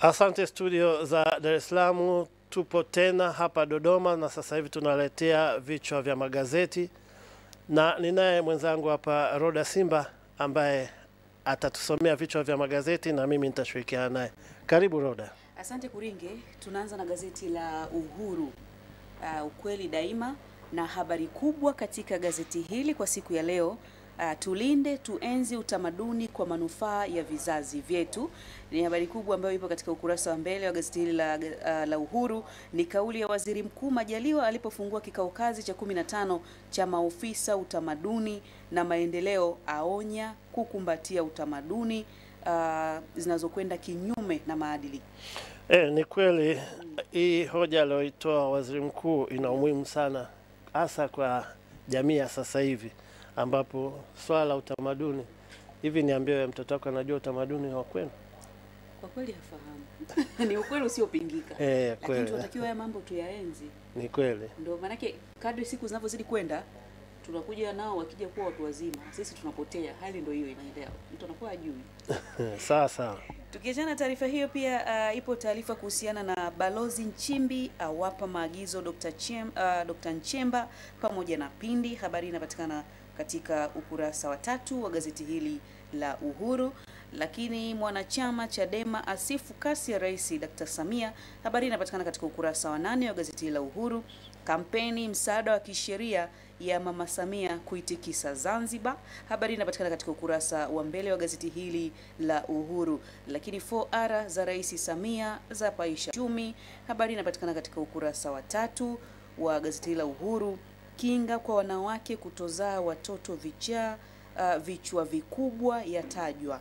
Asante studio za Dar es Salaam, tupo tena hapa Dodoma na sasa hivi tunaletea vichwa vya magazeti, na ninaye mwenzangu hapa Roda Simba ambaye atatusomea vichwa vya magazeti na mimi nitashirikiana naye. Karibu Roda. Asante Kuringe. Tunaanza na gazeti la Uhuru, ukweli daima, na habari kubwa katika gazeti hili kwa siku ya leo, tulinde tuenzi utamaduni kwa manufaa ya vizazi vyetu. Ni habari kubwa ambayo ipo katika ukurasa wa mbele wa gazeti hili la Uhuru. Ni kauli ya Waziri Mkuu Majaliwa alipofungua kikao kazi cha 15 cha maofisa utamaduni na maendeleo, aonya kukumbatia utamaduni zinazokwenda kinyume na maadili. Ni kweli hii hoja aliyoitoa Waziri Mkuu ina umuhimu sana, hasa kwa jamii ya sasa hivi ambapo swala la utamaduni hivi, niambie mtoto wako anajua utamaduni wa kwenu? Kwa kweli hafahamu. Ni ukweli usiopingika. Kweli. Lakini tunatakiwa haya mambo tuyaenzi. Ni kweli. Ndio maana kadri siku zinavyozidi kwenda tunakuja nao wakija kuwa watu wazima, sisi tunapotea. Hali ndio hiyo inaendelea. Mtu anakuwa ajui. Sawa sawa. Tukiachana taarifa hiyo pia ipo taarifa kuhusiana na Balozi Nchimbi awapa maagizo Dr. Nchemba pamoja na Pindi. Habari inapatikana katika ukurasa wa 3 wa gazeti hili la Uhuru. Lakini mwanachama Chadema asifu kasi ya Rais Dr. Samia. Habari inapatikana katika ukurasa wa 8 wa gazeti hili la Uhuru. Kampeni msaada wa kisheria ya Mama Samia kuitikisa Zanzibar. Habari inapatikana katika ukurasa wa mbele wa gazeti hili la Uhuru. Lakini 4R za Rais Samia za paisha uchumi. Habari inapatikana katika ukurasa wa 3 wa gazeti hili la Uhuru. Kinga kwa wanawake kutozaa watoto vichwa vikubwa yatajwa.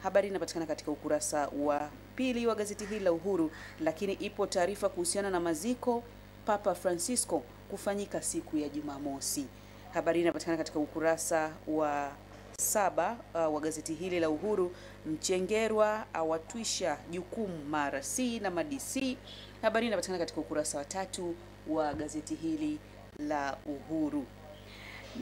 Habari inapatikana katika ukurasa wa 2 wa gazeti hili la Uhuru. Lakini ipo taarifa kuhusiana na maziko Papa Francisco kufanyika siku ya Jumamosi. Habari inapatikana katika ukurasa wa 7 wa gazeti hili la Uhuru. Mchengerwa awatwisha jukumu MRC na MDC. Habari inapatikana katika ukurasa wa 3 wa gazeti hili la Uhuru.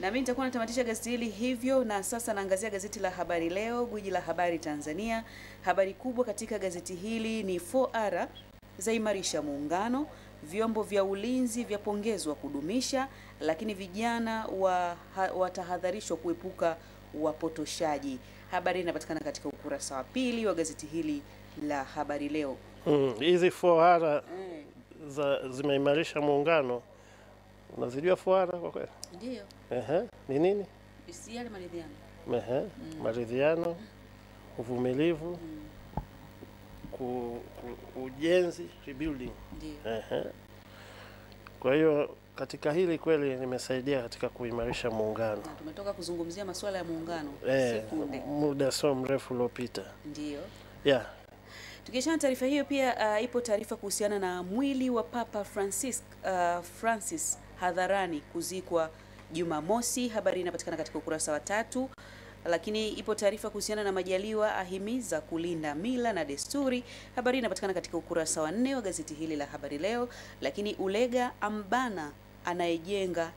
Na mimi nitakuwa natamatisha gazeti hili hivyo, na sasa naangazia gazeti la Habari Leo, gwiji la habari Tanzania. Habari kubwa katika gazeti hili ni 4R zaimarisha muungano, vyombo vya ulinzi vyapongezwa kudumisha, lakini vijana watahadharishwa kuepuka wapotoshaji. Habari inapatikana katika ukurasa wa 2 wa gazeti hili la Habari Leo. Hizi 4R zimeimarisha muungano. Unazijua 4R kwa kweli? Ndio. Ni nini? Yale maridhiano. Maridhiano, uvumilivu, ujenzi, rebuilding. Ndio. Kwa hiyo katika hili kweli nimesaidia katika kuimarisha muungano. Na tumetoka kuzungumzia masuala ya muungano sekunde. Muda sio mrefu uliopita. Ndio. Yeah. Tukiachana taarifa hiyo pia ipo taarifa kuhusiana na mwili wa Papa Francis hadharani kuzikwa Jumamosi. Habari inapatikana katika ukurasa wa 3. Lakini ipo taarifa kuhusiana na Majaliwa ahimiza kulinda mila na desturi. Habari inapatikana katika ukurasa wa 4 wa gazeti hili la Habari Leo. Lakini Ulega ambana anayejenga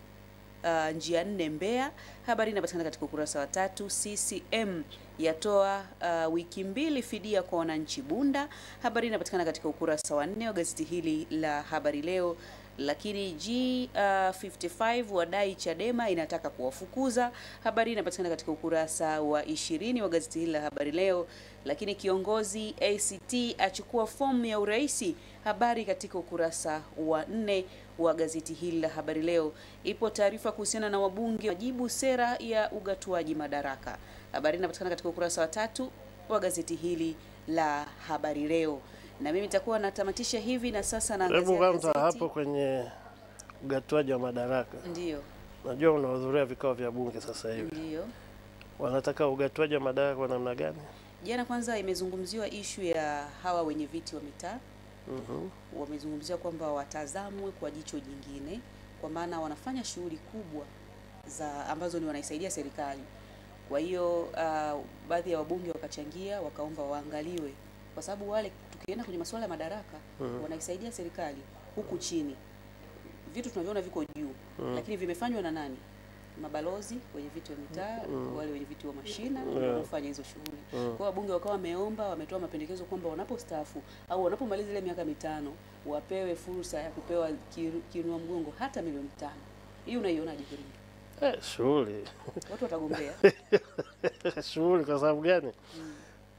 njia 4 Mbeya. Habari inapatikana katika ukurasa wa 3. CCM yatoa wiki 2 fidia kwa wananchi Bunda. Habari inapatikana katika ukurasa wa 4 wa gazeti hili la Habari Leo. Lakini G55 wadai Chadema inataka kuwafukuza. Habari inapatikana katika ukurasa wa 20 wa gazeti hili la Habari Leo. Lakini kiongozi ACT achukua fomu ya uraisi. Habari katika ukurasa wa 4 wa gazeti hili la Habari Leo. Ipo taarifa kuhusiana na wabunge wajibu sera ya ugatuaji madaraka. Habari inapatikana katika ukurasa wa 3 wa gazeti hili la Habari Leo. Na mimi nitakuwa natamatisha hivi, na sasa naangazia gazeti hapo kwenye ugatuaji wa madaraka. Ndio. Najua unahudhuria vikao vya bunge sasa hivi. Ndio. Wanataka ugatuaji wa madaraka kwa namna gani? Jana kwanza imezungumziwa issue ya hawa wenye viti wa mitaa. Wamezungumzia kwamba watazamwe kwa jicho jingine, kwa maana wanafanya shughuli kubwa ambazo ni wanaisaidia serikali. Kwa hiyo baadhi ya wabunge wakachangia, wakaomba waangaliwe, kwa sababu wale tukienda kwenye masuala ya madaraka wanaisaidia serikali huku chini. Vitu tunavyoona viko juu, lakini vimefanywa na nani? mabalozi wenye viti wa mitaa, wale wenye viti wa mashina wanaofanya hizo shughuli. Kwa hiyo wabunge wakawa wametoa mapendekezo kwamba wanapostaafu au wanapomaliza ile miaka 5 wapewe fursa ya kupewa kiinua mgongo hata milioni 5. Hii unaionaje Kiringi? Shughuli. Watu watagombea. Shughuli kwa sababu gani?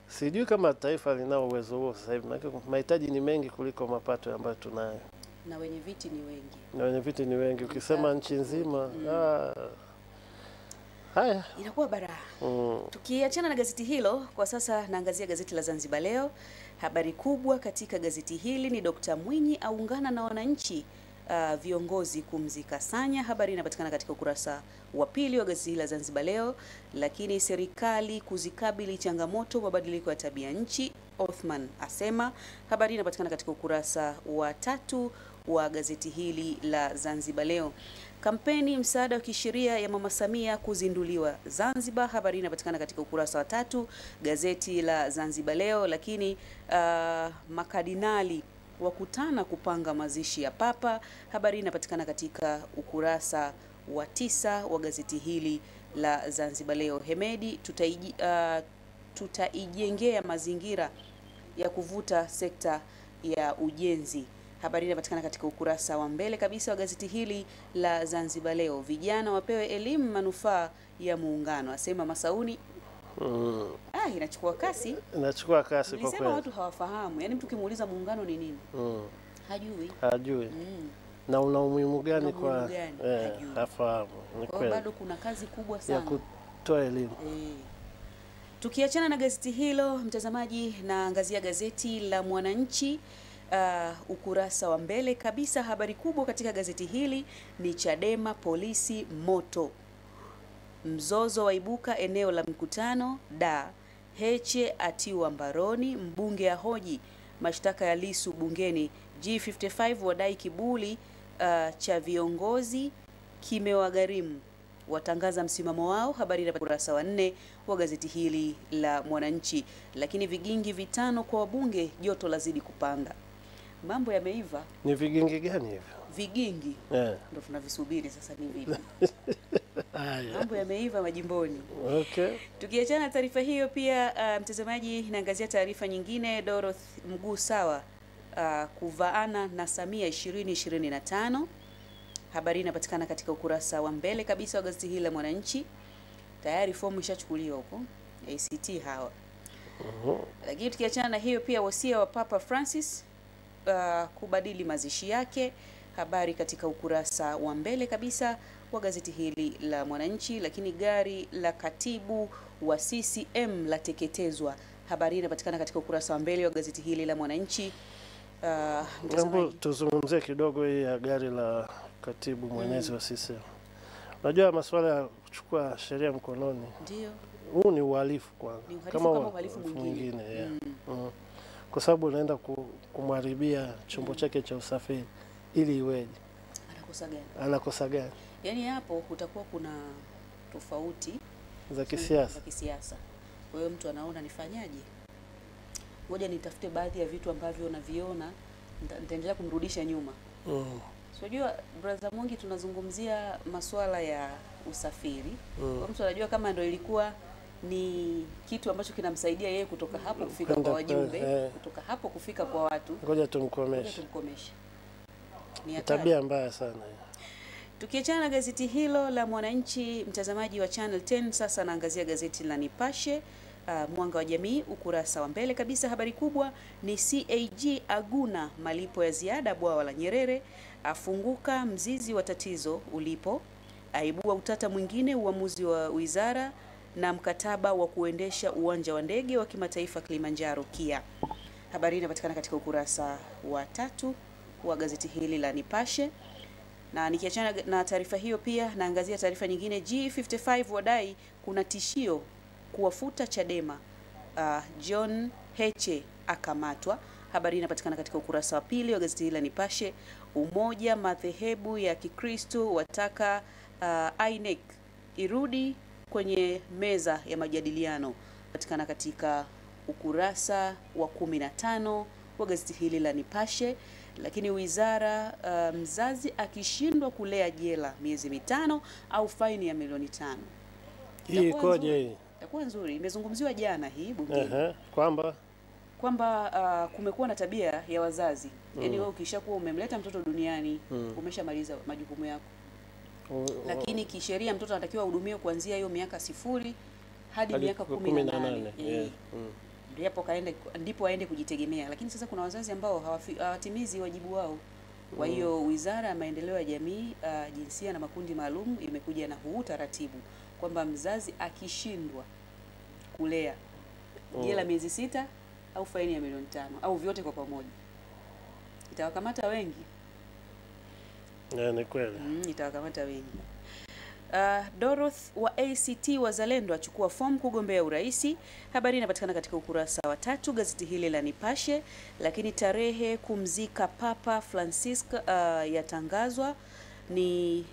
Sijui kama taifa linao uwezo huo sasa hivi. Mahitaji ni mengi kuliko mapato ambayo tunayo. Na wenye viti ni wengi. Ukisema nchi nzima, haya inakuwa baraa. Tukiachana na gazeti hilo, kwa sasa naangazia gazeti la Zanzibar Leo. Habari kubwa katika gazeti hili ni Dr. Mwinyi aungana na wananchi, viongozi kumzika Sanya. Habari inapatikana katika ukurasa wa pili wa gazeti la Zanzibar Leo. Lakini serikali kuzikabili changamoto mabadiliko ya tabia nchi, Othman asema. Habari inapatikana katika ukurasa wa 3 wa gazeti hili la Zanzibar Leo. Kampeni msaada wa kisheria ya Mama Samia kuzinduliwa Zanzibar. Habari inapatikana katika ukurasa wa 3 gazeti la Zanzibar Leo. Lakini makadinali wakutana kupanga mazishi ya Papa. Habari inapatikana katika ukurasa wa 9 wa gazeti hili la Zanzibar Leo. Hemedi, tutaijengea mazingira ya kuvuta sekta ya ujenzi. Habari inapatikana katika ukurasa wa mbele kabisa wa gazeti hili la Zanzibar Leo. Vijana wapewe elimu manufaa ya muungano, asema Masauni. Inachukua kasi. Inachukua kasi kwa kweli. Nilisema watu hawafahamu. Yaani mtu kimuuliza muungano ni nini? Hajui. Na una umuhimu gani kwa hafahamu. Kwa bado kuna kazi kubwa sana ya kutoa elimu. Tukiachana na gazeti hilo, mtazamaji, naangazia gazeti la Mwananchi. Ukurasa wa mbele kabisa, habari kubwa katika gazeti hili ni Chadema polisi moto. Mzozo waibuka eneo la mkutano Heche atiwa mbaroni, mbunge ahoji mashtaka ya Lissu bungeni. G55 wadai kibuli cha viongozi kimewagharimu, watangaza msimamo wao. Habari ya ukurasa wa 4 wa gazeti hili la Mwananchi. Lakini vigingi vitano kwa wabunge, joto lazidi kupanda. Mambo yameiva. Ni vigingi gani hivyo? Vigingi. Ndio tunavisubiri sasa ni vipi. Mambo yameiva majimboni. Tukiachana na taarifa hiyo pia, mtazamaji, naangazia taarifa nyingine. Dorothy mguu sawa kuvaana na Samia 2025. Habari inapatikana katika ukurasa wa mbele kabisa wa gazeti hili la Mwananchi. Tayari fomu ishachukuliwa huko ACT hawa. Lakini tukiachana na hiyo pia, wasia wa Papa Francis kubadili mazishi yake. Habari katika ukurasa wa mbele kabisa wa gazeti hili la Mwananchi. Lakini gari la katibu wa CCM lateketezwa. Habari inapatikana katika ukurasa wa mbele wa gazeti hili la Mwananchi. Tuzungumzie kidogo hii ya gari la katibu mwenezi wa CCM. Unajua masuala ya kuchukua sheria mkononi. Ndio. Huu ni uhalifu kwanza. Kama uhalifu mwingine. Kwa sababu unaenda kumharibia chombo chake cha usafiri ili iweje? Anakosa gani? Yaani hapo kutakuwa kuna tofauti za kisiasa. Kwa hiyo mtu anaona nifanyaje? Ngoja nitafute baadhi ya vitu ambavyo naviona nitaendelea kumrudisha nyuma. Unajua brother Mungi, tunazungumzia masuala ya usafiri. Kwa mtu anajua kama ndio ilikuwa ni kitu ambacho kinamsaidia yeye kutoka hapo kufika kwa wajumbe, kutoka hapo kufika kwa watu. Ngoja tumkomeshe. Ni tabia mbaya sana. Tukiachana na gazeti hilo la Mwananchi, mtazamaji wa Channel 10, sasa naangazia gazeti la Nipashe, Mwanga wa Jamii, ukurasa wa mbele kabisa. Habari kubwa ni CAG aguna malipo ya ziada bwawa la Nyerere, afunguka mzizi wa tatizo ulipo, aibua utata mwingine uamuzi wa wizara na mkataba wa kuendesha uwanja wa ndege wa kimataifa Kilimanjaro KIA. Habari inapatikana katika ukurasa wa 3 wa gazeti hili la Nipashe. Na nikiachana na taarifa hiyo pia naangazia taarifa nyingine. G55 wadai kuna tishio kuwafuta Chadema, John Heche akamatwa. Habari inapatikana katika ukurasa wa 2 wa gazeti hili la Nipashe. Umoja madhehebu ya Kikristo wataka INEC irudi kwenye meza ya majadiliano. Patikana katika ukurasa wa 15 wa gazeti hili la Nipashe. Lakini wizara, mzazi akishindwa kulea jela miezi 5 au faini ya milioni 5. Hii ikoje hii? Itakuwa nzuri. Imezungumziwa jana hii bungeni. Kwamba kumekuwa na tabia ya wazazi. Yaani wewe ukishakuwa umemleta mtoto duniani, umeshamaliza majukumu yako. Lakini kisheria mtoto anatakiwa ahudumiwe kuanzia hiyo miaka 0 hadi miaka 18. Ndipo aende kujitegemea. Lakini sasa kuna wazazi ambao hawatimizi wajibu wao. Kwa hiyo Wizara ya Maendeleo ya Jamii, Jinsia na Makundi Maalum imekuja na huu taratibu kwamba mzazi akishindwa kulea jela miezi 6 au faini ya milioni 5 au vyote kwa pamoja. Itawakamata wengi. Ni kweli. Itawakamata wengi. Doroth wa ACT Wazalendo achukua fomu kugombea uraisi. Habari inapatikana katika ukurasa wa 3 gazeti hili la Nipashe. Lakini tarehe kumzika Papa Francis yatangazwa ni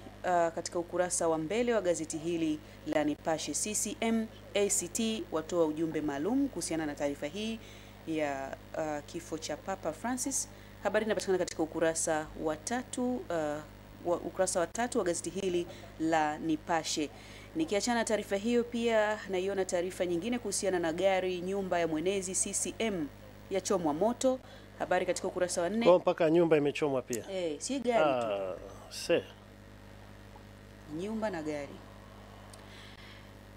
katika ukurasa wa mbele wa gazeti hili la Nipashe. CCM ACT watoa ujumbe maalum kuhusiana na taarifa hii ya kifo cha Papa Francis. Habari inapatikana katika ukurasa wa 3 ukurasa wa 3 wa gazeti hili la Nipashe. Nikiachana taarifa hiyo, pia naiona taarifa nyingine kuhusiana na gari nyumba ya mwenezi CCM ya chomwa moto. Habari katika ukurasa wa 4. Kwa mpaka nyumba imechomwa pia. Si gari tu. Nyumba na gari.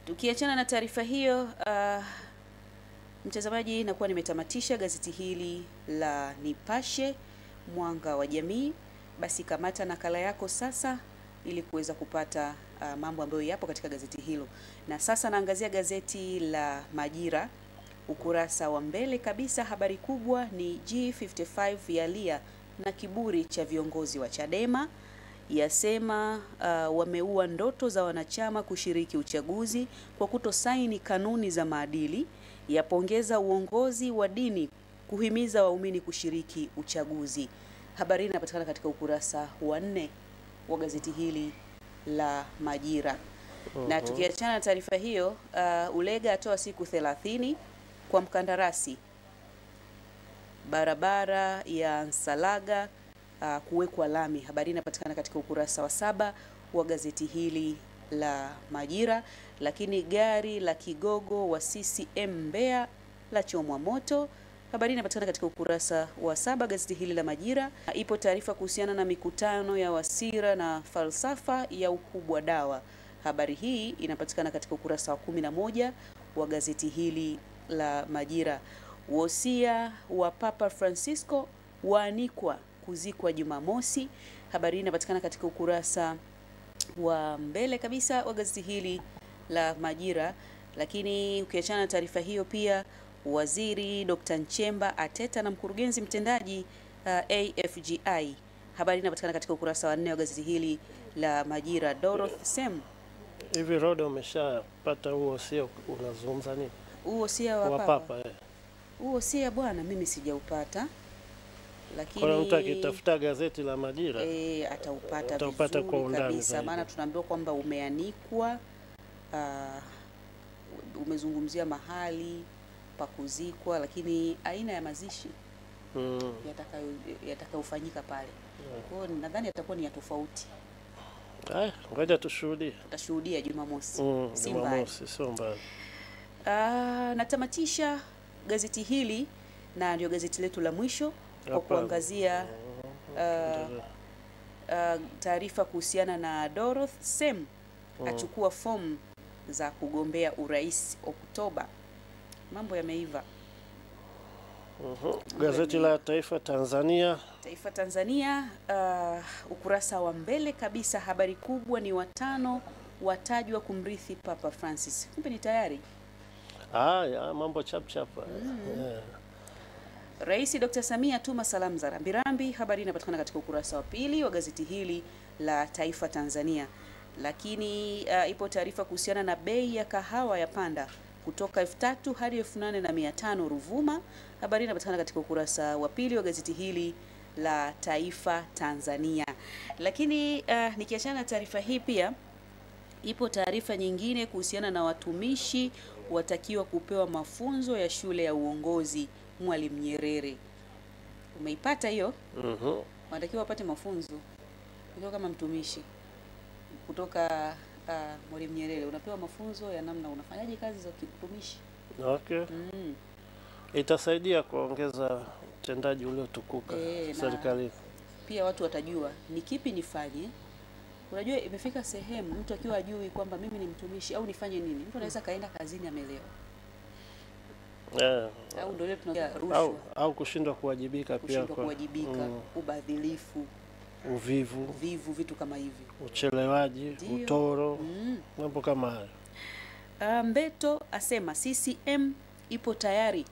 Tukiachana na taarifa hiyo, mtazamaji, nakuwa nimetamatisha gazeti hili la Nipashe Mwanga wa Jamii. Basi kamata nakala yako sasa ili kuweza kupata mambo ambayo yapo katika gazeti hilo. Na sasa naangazia gazeti la Majira, ukurasa wa mbele kabisa. Habari kubwa ni G55 yalia na kiburi cha viongozi wa Chadema, yasema wameua ndoto za wanachama kushiriki uchaguzi kwa kutosaini kanuni za maadili, yapongeza uongozi wa dini kuhimiza waumini kushiriki uchaguzi. Habari inapatikana katika ukurasa wa 4 wa gazeti hili la Majira. Na tukiachana na taarifa hiyo, Ulega atoa siku 30 kwa mkandarasi barabara ya Nsalaga kuwekwa lami. Habari inapatikana katika ukurasa wa 7 wa gazeti hili la Majira. Lakini gari la kigogo wa CCM Mbeya la chomwa moto. Habari inapatikana katika ukurasa wa 7 gazeti hili la Majira. Ipo taarifa kuhusiana na mikutano ya Wasira na falsafa ya ukubwa dawa. Habari hii inapatikana katika ukurasa wa 11 wa gazeti hili la Majira. Wosia wa Papa Francisco waanikwa kuzikwa Jumamosi. Habari inapatikana katika ukurasa wa mbele kabisa wa gazeti hili la Majira. Lakini ukiachana na taarifa hiyo, pia Waziri Dr. Nchemba ateta na mkurugenzi mtendaji AFGI. Habari inapatikana katika ukurasa wa 4 wa gazeti hili la Majira. Doroth Sem. Hivi Roda umeshapata huo sio unazungumza nini? Huo sio wa Papa. Huo sio bwana, mimi sijaupata. Lakini kwa mtu akitafuta gazeti la Majira ataupata kwa undani kabisa, maana tunaambiwa kwamba umeanikwa, umezungumzia mahali pa kuzikwa, lakini aina ya mazishi yatakayofanyika pale. Kwa hiyo nadhani atakuwa ni ya tofauti. Ngoja tushuhudie. Tutashuhudia Jumamosi. Jumamosi sio mbali. Natamatisha gazeti hili na ndio gazeti letu la mwisho kwa kuangazia taarifa kuhusiana na Doroth Sem achukua fomu za kugombea urais Oktoba. Mambo yameiva. Gazeti la Taifa Tanzania. Taifa Tanzania, ukurasa wa mbele kabisa, habari kubwa ni 5 watajwa kumrithi Papa Francis. Kumbe ni tayari. Ya mambo chap. Rais Dr. Samia tuma salamu za rambirambi. Habari inapatikana katika ukurasa wa 2 wa gazeti hili la Taifa Tanzania. Lakini ipo taarifa kuhusiana na bei ya kahawa ya panda kutoka 3,000 hadi 8,500 Ruvuma. Habari inapatikana katika ukurasa wa 2 wa gazeti hili la Taifa Tanzania. Lakini nikiachana na taarifa hii, pia ipo taarifa nyingine kuhusiana na watumishi watakiwa kupewa mafunzo ya shule ya uongozi Mwalimu Nyerere. Umeipata hiyo? Mhm. Wanatakiwa wapate mafunzo kutoka kama mtumishi kutoka Mwalimu Nyerere. Unapewa mafunzo ya namna unafanyaje kazi za kitumishi. Okay. Itasaidia kuongeza utendaji uliotukuka serikalini. Pia watu watajua ni kipi nifanye. Unajua imefika sehemu mtu akiwa ajui kwamba mimi ni mtumishi au nifanye nini. Mtu anaweza kaenda kazini amelewa. Au ndio ile tunaongea rushwa. Au kushindwa kuwajibika pia kwa kuwajibika, ubadhilifu, uvivu, vitu kama hivi. Uchelewaji, utoro, mambo kama hayo. Mbeto asema CCM ipo tayari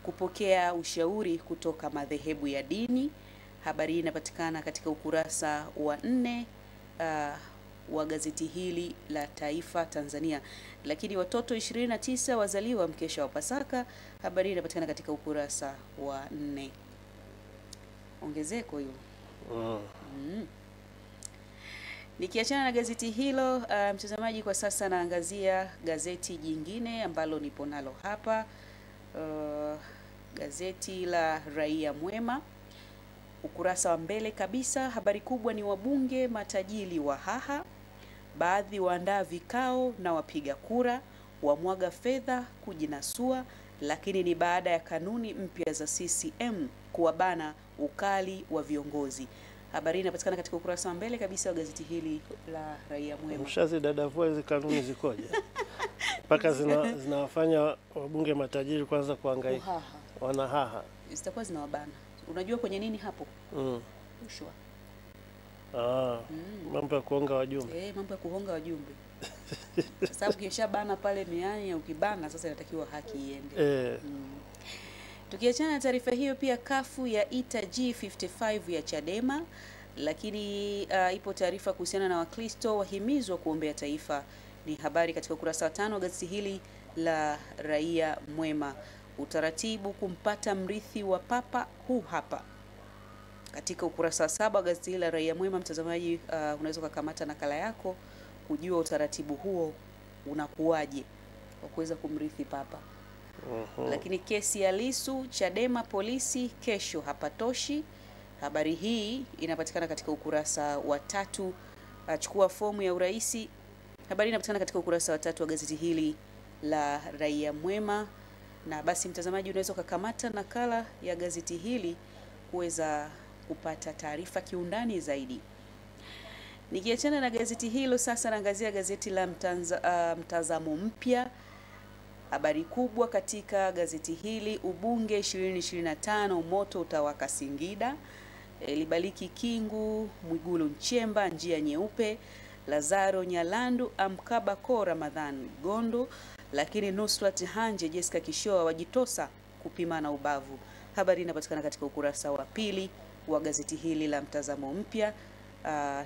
kupokea ushauri kutoka madhehebu ya dini. Habari hii inapatikana katika ukurasa wa 4 wa gazeti hili la Taifa Tanzania. Lakini watoto 29 wazaliwa mkesha wa Pasaka. Habari hii inapatikana katika ukurasa wa 4. Ongezeko hiyo. Nikiachana na gazeti hilo, mtazamaji, kwa sasa naangazia gazeti jingine ambalo nipo nalo hapa. Gazeti la Raia Mwema, ukurasa wa mbele kabisa, habari kubwa ni wabunge matajiri wa haha, baadhi waandaa vikao na wapiga kura, wamwaga fedha kujinasua, lakini ni baada ya kanuni mpya za CCM kuwabana ukali wa viongozi. Habari inapatikana katika ukurasa wa mbele kabisa wa gazeti hili la Raia Mwema. Mshazi dadavua hizi kanuni zikoje? Mpaka zinawafanya wabunge matajiri kwanza kuhangaika. Wanahaha. Zitakuwa zinawabana. Unajua kwenye nini hapo? Rushwa. Mambo ya kuhonga wajumbe. Mambo ya kuhonga wajumbe. Sababu kisha bana pale miani, ukibana sasa inatakiwa haki iende. Tukiachana na taarifa hiyo, pia kafu ya ita G55 ya Chadema, lakini ipo taarifa kuhusiana na Wakristo wahimizwa kuombea taifa. Ni habari katika ukurasa wa 5 wa gazeti hili la Raia Mwema. Utaratibu kumpata mrithi wa papa huu hapa katika ukurasa wa 7 wa gazeti hili la Raia Mwema. Mtazamaji, unaweza kukamata nakala yako kujua utaratibu huo unakuwaje wa kuweza kumrithi papa. Lakini kesi ya Lissu, Chadema polisi kesho hapatoshi. Habari hii inapatikana katika ukurasa wa 3. Achukua fomu ya uraisi. Habari inapatikana katika ukurasa wa 3 wa gazeti hili la Raia Mwema. Na basi mtazamaji, unaweza kukamata nakala ya gazeti hili kuweza kupata taarifa kiundani zaidi. Nikiachana na gazeti hilo, sasa naangazia gazeti la Mtazamo Mpya. Habari kubwa katika gazeti hili, ubunge 2025 moto utawaka Singida. Libaliki Kingu, Mwigulu Nchemba njia nyeupe, Lazaro Nyalandu amkaba ko Ramadhan Gondo, lakini Nusrat Hanje Jessica Kishoa wajitosa kupima na ubavu. Habari inapatikana katika ukurasa wa 2 wa gazeti hili la Mtazamo Mpya.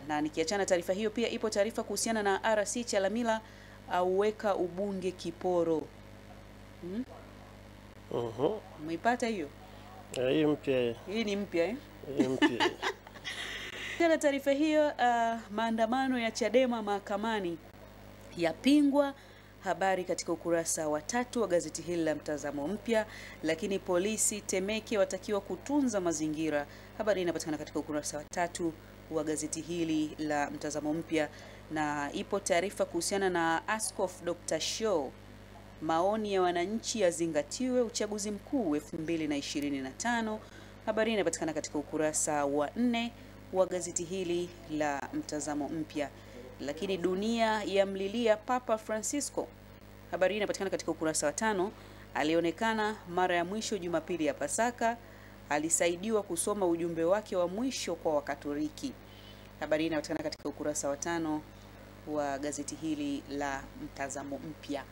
Na nikiachana taarifa hiyo, pia ipo taarifa kuhusiana na RC Chalamila auweka ubunge kiporo. Umeipata hiyo? Hii mpya. Hii ni mpya Hii mpya. Tena taarifa hiyo, maandamano ya Chadema mahakamani yapingwa. Habari katika ukurasa wa 3 wa gazeti hili la Mtazamo Mpya. Lakini polisi Temeke watakiwa kutunza mazingira. Habari inapatikana katika ukurasa wa 3 wa gazeti hili la Mtazamo Mpya. Na ipo taarifa kuhusiana na Askofu Dr. Show, maoni ya wananchi yazingatiwe uchaguzi mkuu 2025. Habari inapatikana katika ukurasa wa 4 wa gazeti hili la Mtazamo Mpya. Lakini dunia yamlilia Papa Francisco. Habari inapatikana katika ukurasa wa 5. Alionekana mara ya mwisho Jumapili ya Pasaka, alisaidiwa kusoma ujumbe wake wa mwisho kwa Wakatoliki. Habari inapatikana katika ukurasa wa 5 wa gazeti hili la Mtazamo Mpya.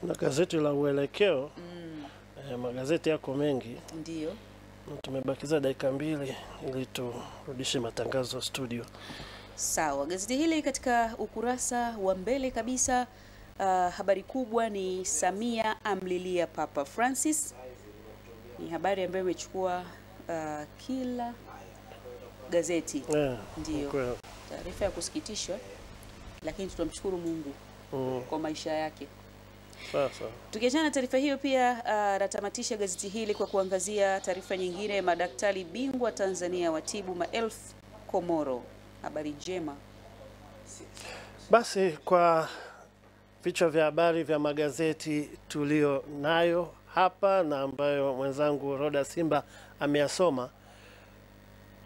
Na gazeti la Uelekeo, magazeti yako mengi. Ndiyo. Tumebakiza dakika 2 ili turudishe matangazo studio. Sawa, gazeti hili katika ukurasa wa mbele kabisa, habari kubwa ni Samia amlilia Papa Francis. Ni habari ambayo imechukua kila gazeti. Ndiyo. Taarifa ya kusikitisha, lakini tunamshukuru Mungu kwa maisha yake. Sasa Tukiachana na taarifa hiyo pia natamatisha gazeti hili kwa kuangazia taarifa nyingine. Madaktari bingwa Tanzania watibu maelfu Komoro. Habari njema. basi, kwa vichwa vya habari vya magazeti tulio nayo hapa na ambayo mwenzangu Roda Simba ameyasoma,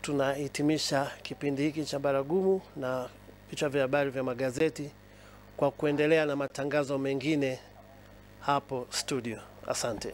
tunahitimisha kipindi hiki cha Baragumu na vichwa vya habari vya magazeti kwa kuendelea na matangazo mengine hapo studio. Asante.